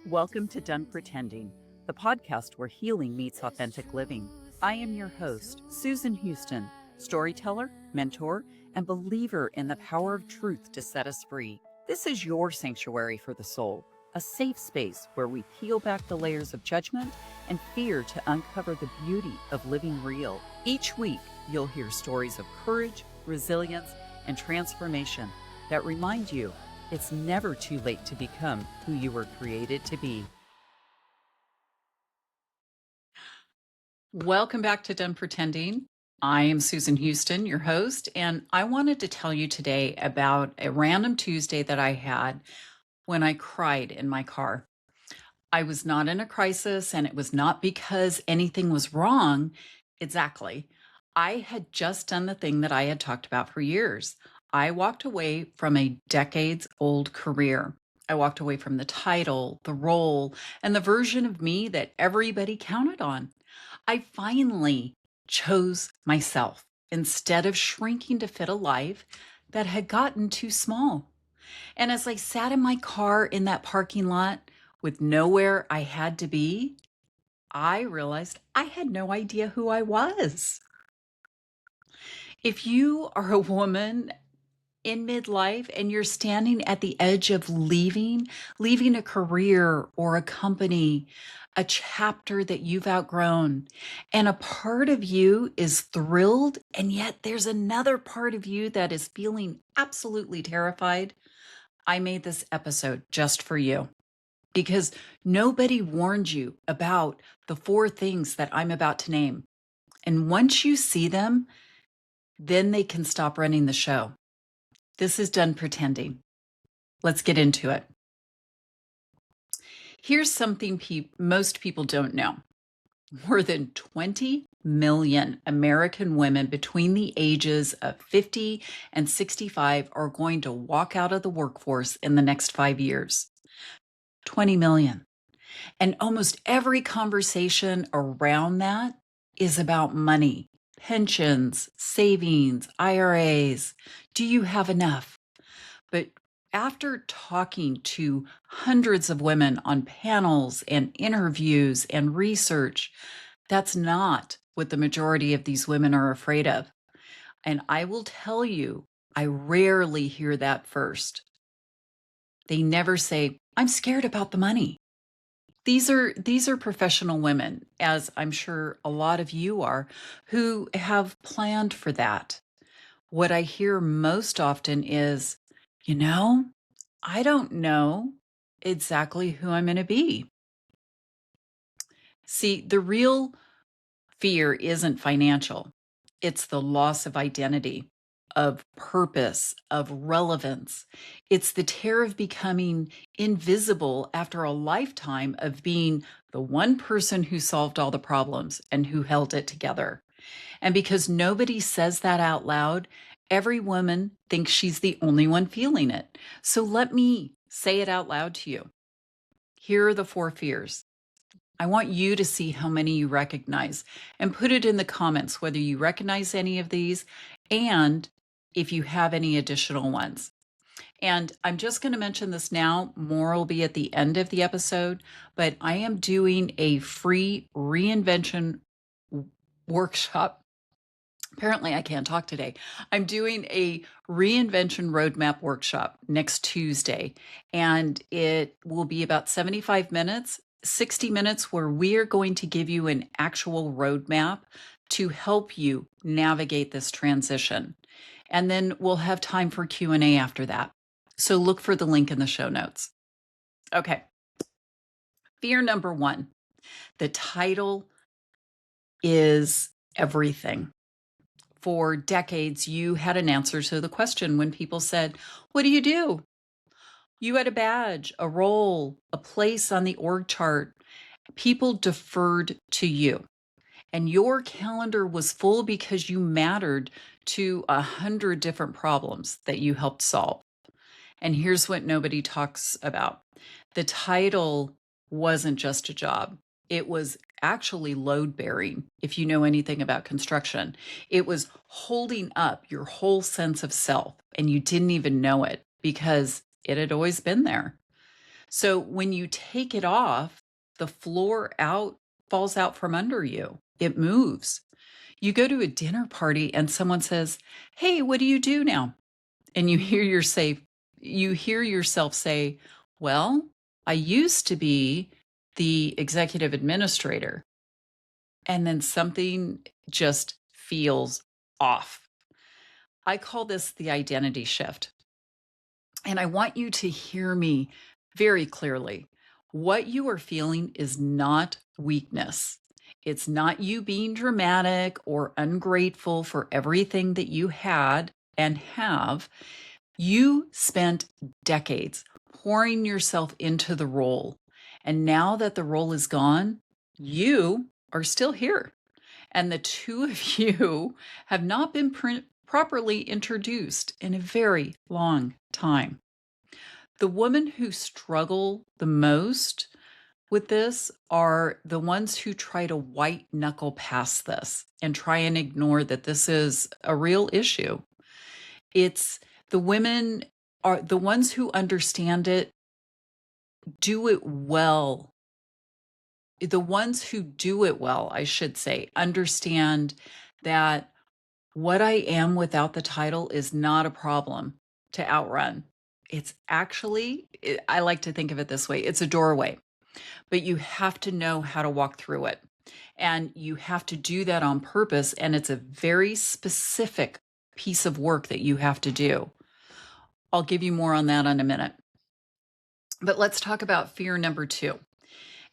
Welcome to Done Pretending, the podcast where healing meets authentic living. I am your host, Susan Houston, storyteller, mentor, and believer in the power of truth to set us free. This is your sanctuary for the soul, a safe space where we peel back the layers of judgment and fear to uncover the beauty of living real. Each week, you'll hear stories of courage, resilience, and transformation that remind you it's never too late to become who you were created to be. Welcome back to Done Pretending. I am Susan Houston, your host, and I wanted to tell you today about a random Tuesday that I had when I cried in my car. I was not in a crisis, and it was not because anything was wrong. Exactly. I had just done the thing that I had talked about for years. I walked away from a decades-old career. I walked away from the title, the role, and the version of me that everybody counted on. I finally chose myself instead of shrinking to fit a life that had gotten too small. And as I sat in my car in that parking lot with nowhere I had to be, I realized I had no idea who I was. If you are a woman in midlife and you're standing at the edge of leaving a career or a company, a chapter that you've outgrown, and a part of you is thrilled, and yet there's another part of you that is feeling absolutely terrified, I made this episode just for you because nobody warned you about the 4 things that I'm about to name. And once you see them, then they can stop running the show. This is Done Pretending. Let's get into it. Here's something most people don't know. More than 20 million American women between the ages of 50 and 65 are going to walk out of the workforce in the next 5 years. 20 million. And almost every conversation around that is about money, pensions, savings, IRAs. Do you have enough? But after talking to hundreds of women on panels and interviews and research, that's not what the majority of these women are afraid of. And I will tell you, I rarely hear that first. They never say, I'm scared about the money. These are professional women, as I'm sure a lot of you are, who have planned for that. What I hear most often is, I don't know exactly who I'm going to be. See, the real fear isn't financial. It's the loss of identity, of purpose, of relevance. It's the terror of becoming invisible after a lifetime of being the one person who solved all the problems and who held it together. And because nobody says that out loud, every woman thinks she's the only one feeling it. So let me say it out loud to you. Here are the 4 fears. I want you to see how many you recognize and put it in the comments whether you recognize any of these and if you have any additional ones. And I'm just going to mention this now. More will be at the end of the episode, but I am doing a free reinvention workshop. Apparently, I can't talk today. I'm doing a reinvention roadmap workshop next Tuesday, and it will be about 75 minutes, 60 minutes, where we are going to give you an actual roadmap to help you navigate this transition. And then we'll have time for Q&A after that. So look for the link in the show notes. Okay. Fear number 1. The title is everything. For decades, you had an answer to the question when people said, what do you do? You had a badge, a role, a place on the org chart. People deferred to you. And your calendar was full because you mattered to 100 different problems that you helped solve. And here's what nobody talks about. The title wasn't just a job. It was actually load bearing, if you know anything about construction. It was holding up your whole sense of self, and you didn't even know it because it had always been there. So when you take it off, the floor out falls out from under you. It moves. You go to a dinner party and someone says, "Hey, what do you do now?" And you hear yourself say, "Well, I used to be the executive administrator." And then something just feels off. I call this the identity shift. And I want you to hear me very clearly. What you are feeling is not weakness. It's not you being dramatic or ungrateful for everything that you had and have. You spent decades pouring yourself into the role. And now that the role is gone, you are still here. And the two of you have not been properly introduced in a very long time. The women who struggle the most with this are the ones who try to white knuckle past this and try and ignore that this is a real issue. It's the women are the ones who understand it, do it well. The ones who do it well, I should say, understand that what I am without the title is not a problem to outrun. It's actually, I like to think of it this way, it's a doorway, but you have to know how to walk through it. And you have to do that on purpose. And it's a very specific piece of work that you have to do. I'll give you more on that in a minute. But let's talk about fear number 2.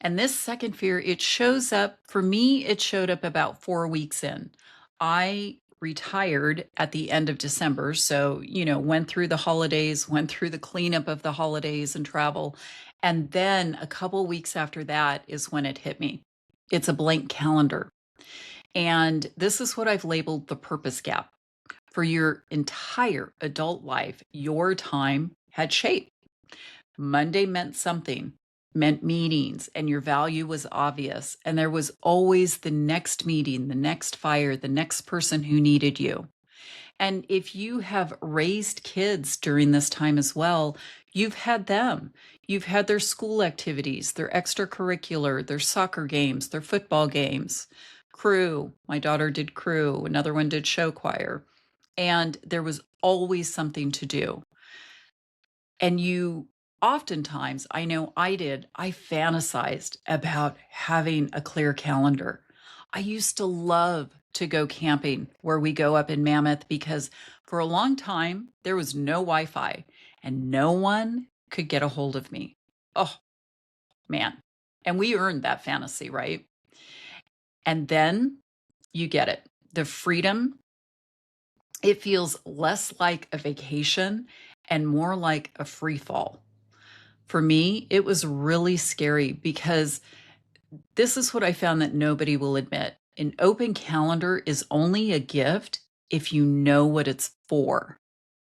And this second fear, it shows up, for me, it showed up about 4 weeks in. I retired at the end of December. So, went through the holidays, went through the cleanup of the holidays and travel. And then a couple weeks after that is when it hit me. It's a blank calendar. And this is what I've labeled the purpose gap. For your entire adult life, your time had shape. Monday meant something, meant meetings, and your value was obvious. And there was always the next meeting, the next fire, the next person who needed you. And if you have raised kids during this time as well, you've had them. You've had their school activities, their extracurricular, their soccer games, their football games, crew. My daughter did crew, another one did show choir. And there was always something to do. And you oftentimes, I know I did, I fantasized about having a clear calendar. I used to love to go camping where we go up in Mammoth because for a long time there was no Wi Fi and no one could get a hold of me. Oh, man. And we earned that fantasy, right? And then you get it. The freedom, it feels less like a vacation and more like a free fall. For me, it was really scary because this is what I found that nobody will admit. An open calendar is only a gift if you know what it's for,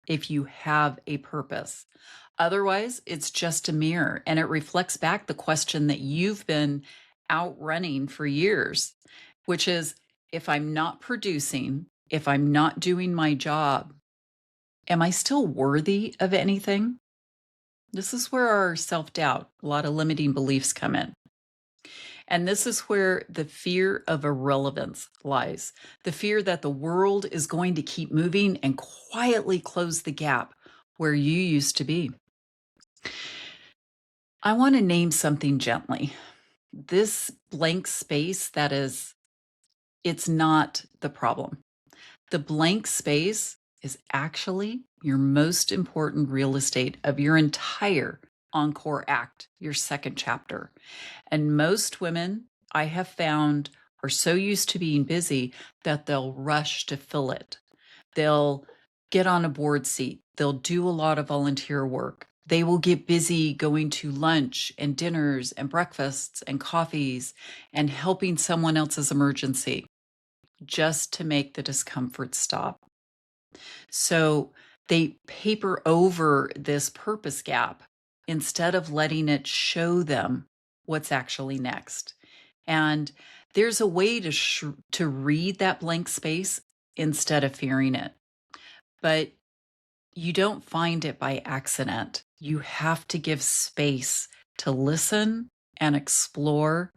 if you have a purpose. Otherwise, it's just a mirror and it reflects back the question that you've been outrunning for years, which is if I'm not producing, if I'm not doing my job, am I still worthy of anything? This is where our self doubt, a lot of limiting beliefs come in. And this is where the fear of irrelevance lies, the fear that the world is going to keep moving and quietly close the gap where you used to be. I want to name something gently. This blank space it's not the problem. The blank space is actually your most important real estate of your entire encore act, your second chapter. And most women I have found are so used to being busy that they'll rush to fill it. They'll get on a board seat. They'll do a lot of volunteer work. They will get busy going to lunch and dinners and breakfasts and coffees and helping someone else's emergency just to make the discomfort stop. So they paper over this purpose gap instead of letting it show them what's actually next. And there's a way to read that blank space instead of fearing it. But you don't find it by accident. You have to give space to listen and explore,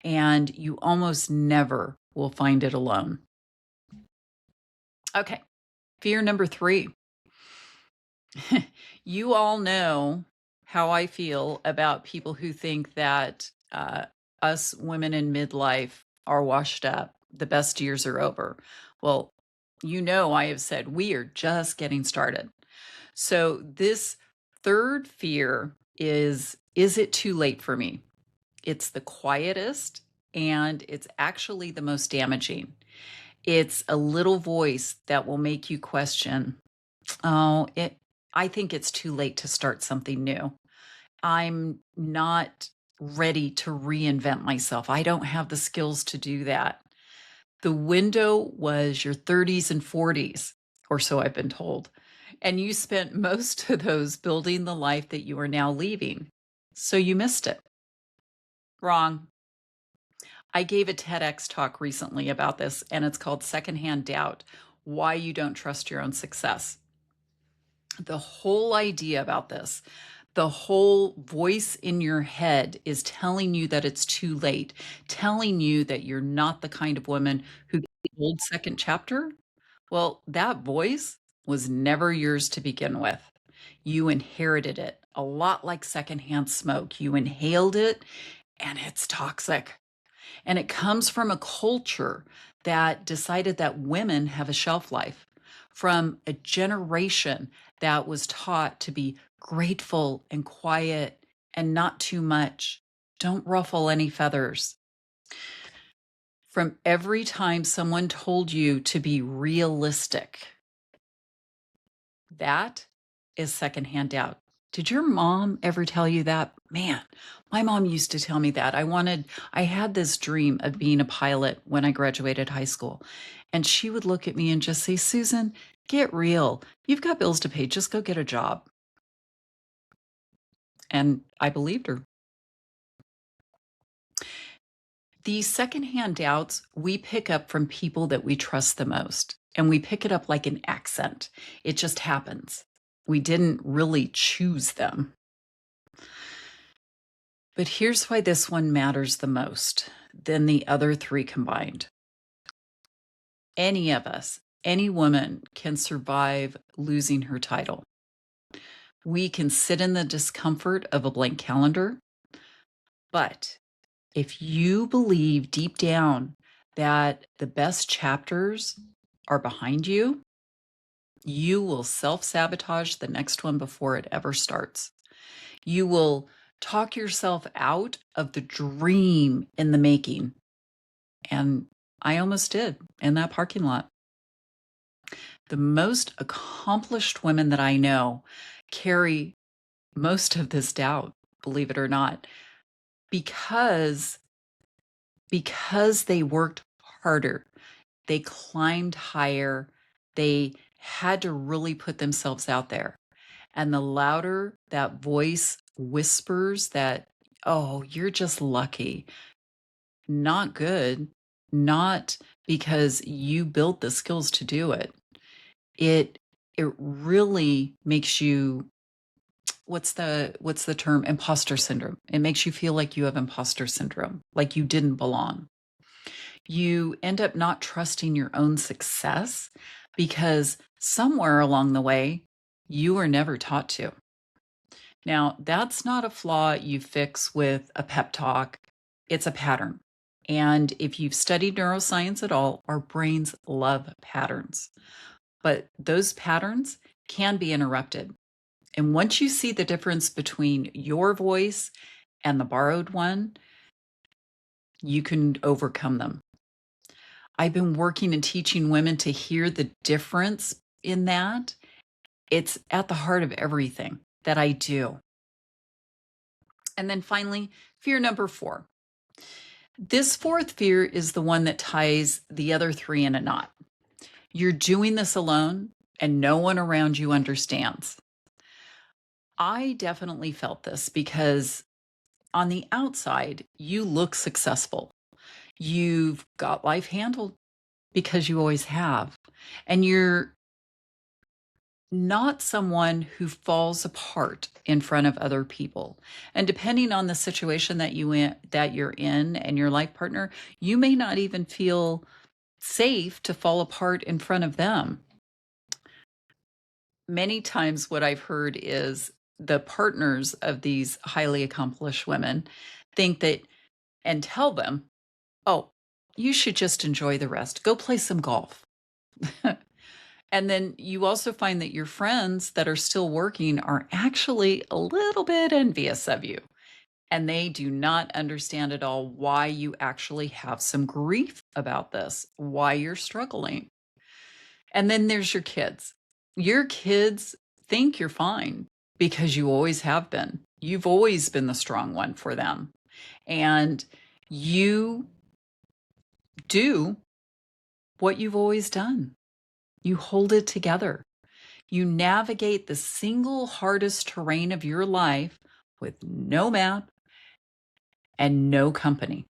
and you almost never will find it alone. Okay, fear number 3. You all know how I feel about people who think that us women in midlife are washed up. The best years are over. Well, you know, I have said we are just getting started. So, this third fear is it too late for me? It's the quietest and it's actually the most damaging. It's a little voice that will make you question, oh, I think it's too late to start something new. I'm not ready to reinvent myself. I don't have the skills to do that. The window was your 30s and 40s, or so I've been told. And you spent most of those building the life that you are now leaving. So you missed it. Wrong. I gave a TEDx talk recently about this, and it's called Secondhand Doubt: Why You Don't Trust Your Own Success. The whole idea about this, the whole voice in your head is telling you that it's too late, telling you that you're not the kind of woman who gets the old second chapter. Well, that voice was never yours to begin with. You inherited it, a lot like secondhand smoke. You inhaled it, and it's toxic. And it comes from a culture that decided that women have a shelf life, from a generation that was taught to be grateful and quiet and not too much. Don't ruffle any feathers. From every time someone told you to be realistic, that is secondhand doubt. Did your mom ever tell you that? Man, my mom used to tell me that. I had this dream of being a pilot when I graduated high school. And she would look at me and just say, Susan, get real. You've got bills to pay. Just go get a job. And I believed her. These secondhand doubts we pick up from people that we trust the most. And we pick it up like an accent. It just happens. We didn't really choose them. But here's why this one matters the most than the other 3 combined. Any of us, any woman can survive losing her title. We can sit in the discomfort of a blank calendar. But if you believe deep down that the best chapters are behind you, you will self sabotage the next one before it ever starts. You will talk yourself out of the dream in the making. And I almost did in that parking lot. The most accomplished women that I know carry most of this doubt, believe it or not, because they worked harder. They climbed higher. They had to really put themselves out there. And the louder that voice whispers that, oh, you're just lucky, not good, not because you built the skills to do it. It really makes you, what's the term? Imposter syndrome. It makes you feel like you have imposter syndrome, like you didn't belong. You end up not trusting your own success because somewhere along the way, you were never taught to. Now, that's not a flaw you fix with a pep talk. It's a pattern. And if you've studied neuroscience at all, our brains love patterns. But those patterns can be interrupted. And once you see the difference between your voice and the borrowed one, you can overcome them. I've been working and teaching women to hear the difference in that. It's at the heart of everything that I do. And then finally, fear number 4. This 4th fear is the one that ties the other 3 in a knot. You're doing this alone and no one around you understands. I definitely felt this because on the outside, you look successful. You've got life handled because you always have. And you're not someone who falls apart in front of other people. And depending on the situation that you're in and your life partner, you may not even feel safe to fall apart in front of them. Many times what I've heard is the partners of these highly accomplished women think that and tell them, "Oh, you should just enjoy the rest. Go play some golf." And then you also find that your friends that are still working are actually a little bit envious of you, and they do not understand at all why you actually have some grief about this, why you're struggling. And then there's your kids. Your kids think you're fine because you always have been. You've always been the strong one for them. And you do what you've always done. You hold it together. You navigate the single hardest terrain of your life with no map and no company.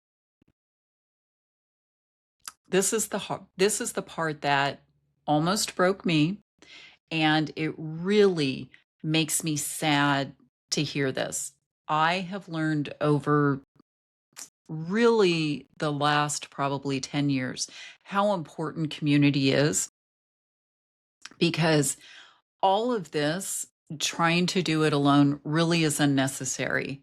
This is the part that almost broke me, and it really makes me sad to hear this. I have learned over really the last probably 10 years how important community is, because all of this, trying to do it alone, really is unnecessary.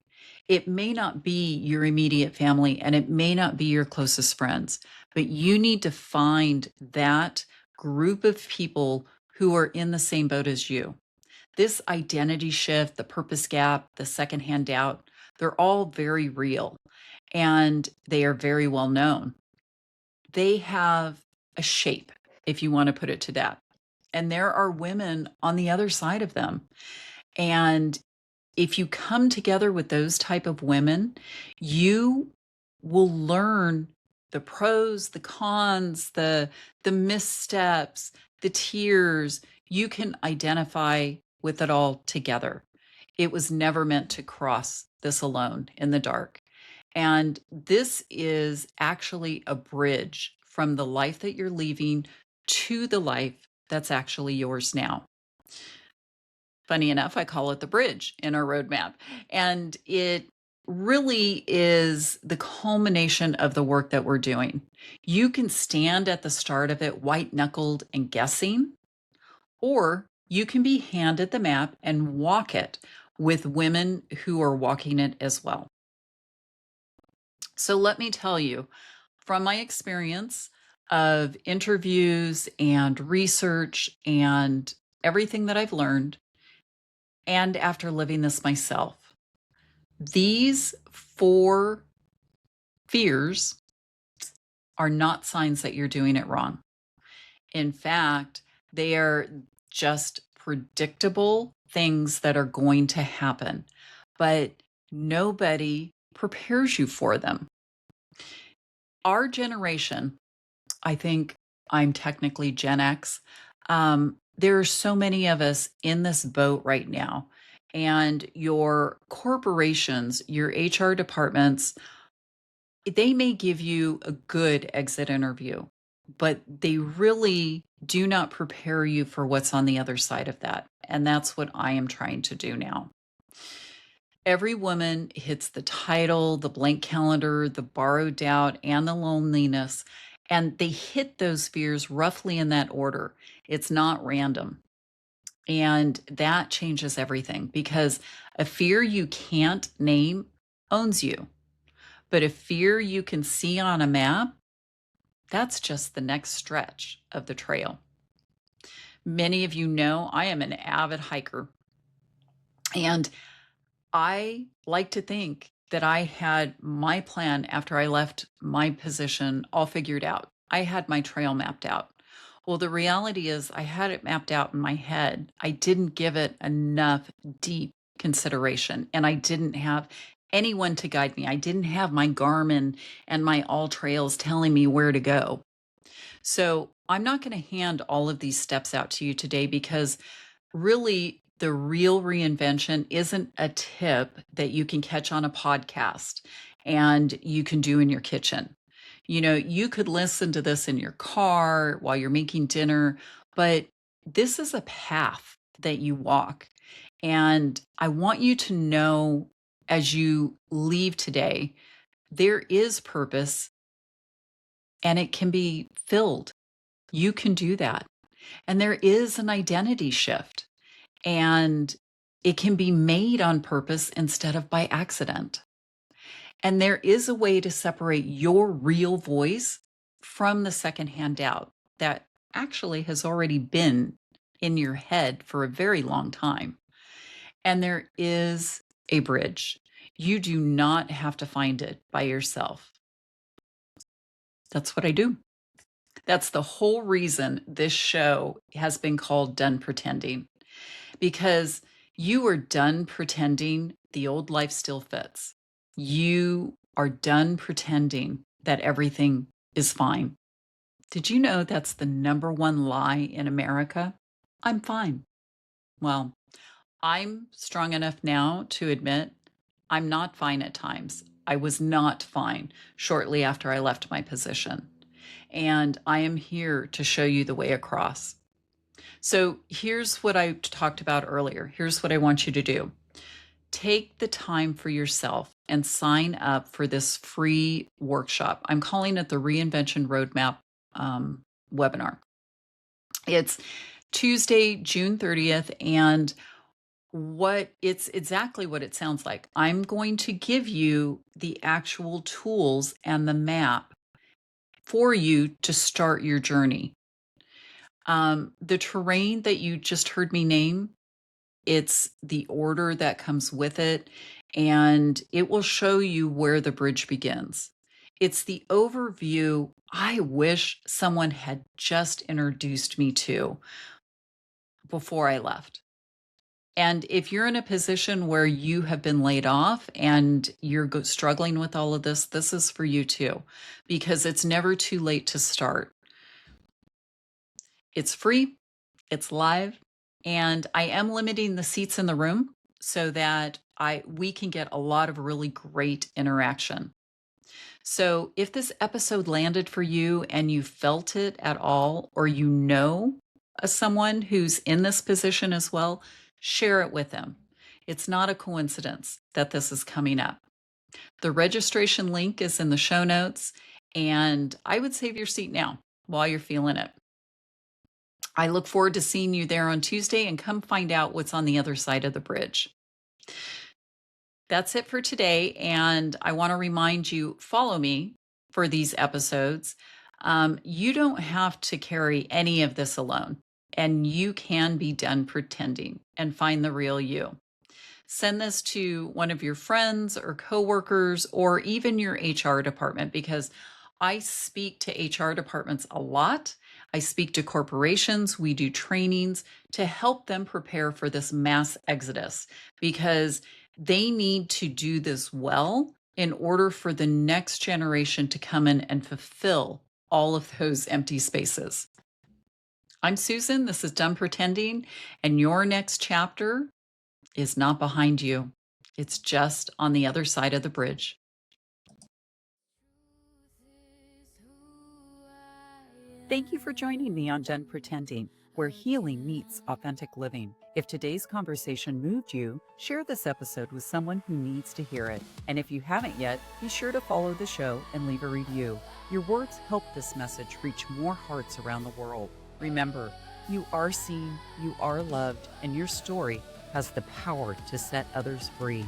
It may not be your immediate family and it may not be your closest friends, but you need to find that group of people who are in the same boat as you. This identity shift, the purpose gap, the secondhand doubt, they're all very real and they are very well known. They have a shape, if you want to put it to that. And there are women on the other side of them. And if you come together with those type of women, you will learn the pros, the cons, the missteps, the tears. You can identify with it all together. It was never meant to cross this alone in the dark. And this is actually a bridge from the life that you're leaving to the life that's actually yours now. Funny enough, I call it the bridge in our roadmap. And it really is the culmination of the work that we're doing. You can stand at the start of it white knuckled and guessing, or you can be handed the map and walk it with women who are walking it as well. So let me tell you, from my experience of interviews and research and everything that I've learned, and after living this myself, these four fears are not signs that you're doing it wrong. In fact, they are just predictable things that are going to happen, but nobody prepares you for them. Our generation, I think I'm technically Gen X. There are so many of us in this boat right now. And your corporations, your HR departments, they may give you a good exit interview, but they really do not prepare you for what's on the other side of that. And that's what I am trying to do now. Every woman hits the title, the blank calendar, the borrowed doubt, and the loneliness. And they hit those fears roughly in that order. It's not random. And that changes everything because a fear you can't name owns you. But a fear you can see on a map, that's just the next stretch of the trail. Many of you know I am an avid hiker. And I like to think that I had my plan after I left my position all figured out. I had my trail mapped out. Well, the reality is I had it mapped out in my head. I didn't give it enough deep consideration, and I didn't have anyone to guide me. I didn't have my Garmin and my All Trails telling me where to go. So I'm not going to hand all of these steps out to you today because really the real reinvention isn't a tip that you can catch on a podcast and you can do in your kitchen. You know, you could listen to this in your car while you're making dinner, but this is a path that you walk. And I want you to know as you leave today, there is purpose and it can be filled. You can do that. And there is an identity shift and it can be made on purpose instead of by accident. And there is a way to separate your real voice from the secondhand doubt that actually has already been in your head for a very long time. And there is a bridge. You do not have to find it by yourself. That's what I do. That's the whole reason this show has been called Done Pretending, because you are done pretending the old life still fits. You are done pretending that everything is fine. Did you know that's the number one lie in America? I'm fine. Well, I'm strong enough now to admit I'm not fine at times. I was not fine shortly after I left my position. And I am here to show you the way across. So here's what I talked about earlier. Here's what I want you to do. Take the time for yourself and sign up for this free workshop. I'm calling it the Reinvention Roadmap webinar. It's Tuesday, June 30th, and it's exactly what it sounds like. I'm going to give you the actual tools and the map for you to start your journey. The terrain that you just heard me name, it's the order that comes with it, and it will show you where the bridge begins. It's the overview I wish someone had just introduced me to before I left. And if you're in a position where you have been laid off and you're struggling with all of this is for you too, because it's never too late to start. It's free, it's live, and I am limiting the seats in the room so that we can get a lot of really great interaction. So if this episode landed for you and you felt it at all, or you know someone who's in this position as well, share it with them. It's not a coincidence that this is coming up. The registration link is in the show notes, and I would save your seat now while you're feeling it. I look forward to seeing you there on Tuesday, and come find out what's on the other side of the bridge. That's it for today. And I want to remind you, follow me for these episodes. You don't have to carry any of this alone, and you can be done pretending and find the real you. Send this to one of your friends or coworkers or even your HR department, because I speak to HR departments a lot. I speak to corporations. We do trainings to help them prepare for this mass exodus, because they need to do this well in order for the next generation to come in and fulfill all of those empty spaces. I'm Susan. This is Done Pretending, and your next chapter is not behind you. It's just on the other side of the bridge. Thank you for joining me on Done Pretending, where healing meets authentic living. If today's conversation moved you, share this episode with someone who needs to hear it. And if you haven't yet, be sure to follow the show and leave a review. Your words help this message reach more hearts around the world. Remember, you are seen, you are loved, and your story has the power to set others free.